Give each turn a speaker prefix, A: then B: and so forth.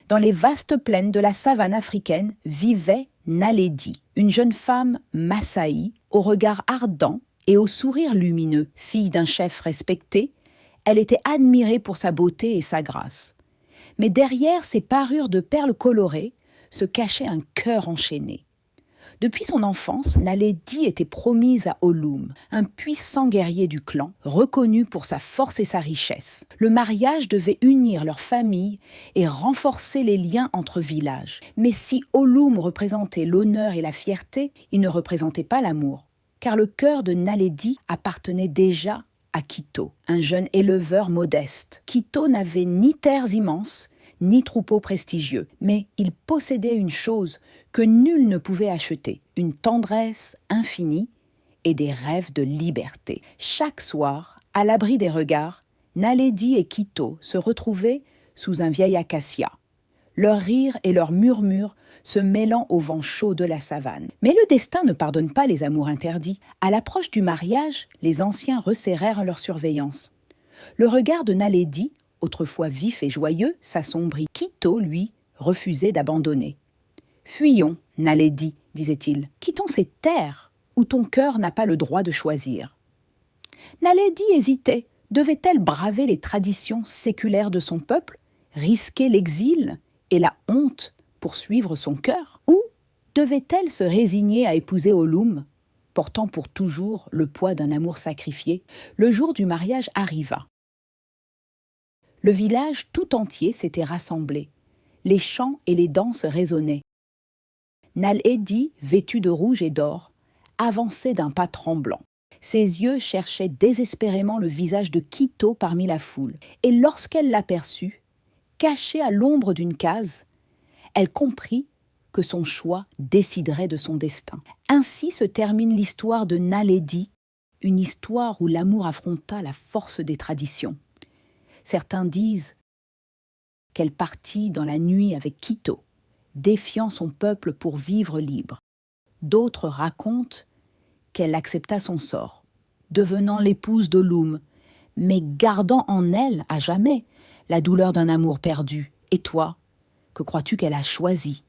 A: Dans les vastes plaines de la savane africaine vivait Naledi, une jeune femme Massaï, au regard ardent et au sourire lumineux. Fille d'un chef respecté, elle était admirée pour sa beauté et sa grâce. Mais derrière ces parures de perles colorées se cachait un cœur enchaîné. Depuis son enfance, Naledi était promise à Olum, un puissant guerrier du clan, reconnu pour sa force et sa richesse. Le mariage devait unir leurs familles et renforcer les liens entre villages. Mais si Olum représentait l'honneur et la fierté, il ne représentait pas l'amour, car le cœur de Naledi appartenait déjà à Quito, un jeune éleveur modeste. Quito n'avait ni terres immenses, ni troupeaux prestigieux, mais il possédait une chose que nul ne pouvait acheter, une tendresse infinie et des rêves de liberté. Chaque soir, à l'abri des regards, Naledi et Quito se retrouvaient sous un vieil acacia, leur rire et leurs murmures se mêlant au vent chaud de la savane. Mais le destin ne pardonne pas les amours interdits. À l'approche du mariage, les anciens resserrèrent leur surveillance. Le regard de Naledi, autrefois vif et joyeux, s'assombrit. Quito, lui, refusait d'abandonner. « Fuyons, Naledi, disait-il. Quittons ces terres où ton cœur n'a pas le droit de choisir. » Naledi hésitait. Devait-elle braver les traditions séculaires de son peuple, risquer l'exil et la honte pour suivre son cœur? Ou devait-elle se résigner à épouser Olum, portant pour toujours le poids d'un amour sacrifié? Le jour du mariage arriva. Le village tout entier s'était rassemblé. Les chants et les danses résonnaient. Naledi, vêtu de rouge et d'or, avançait d'un pas tremblant. Ses yeux cherchaient désespérément le visage de Quito parmi la foule. Et lorsqu'elle l'aperçut, caché à l'ombre d'une case, elle comprit que son choix déciderait de son destin. Ainsi se termine l'histoire de Naledi, une histoire où l'amour affronta la force des traditions. Certains disent qu'elle partit dans la nuit avec Quito, défiant son peuple pour vivre libre. D'autres racontent qu'elle accepta son sort, devenant l'épouse d'Olum, mais gardant en elle à jamais la douleur d'un amour perdu. Et toi, que crois-tu qu'elle a choisi ?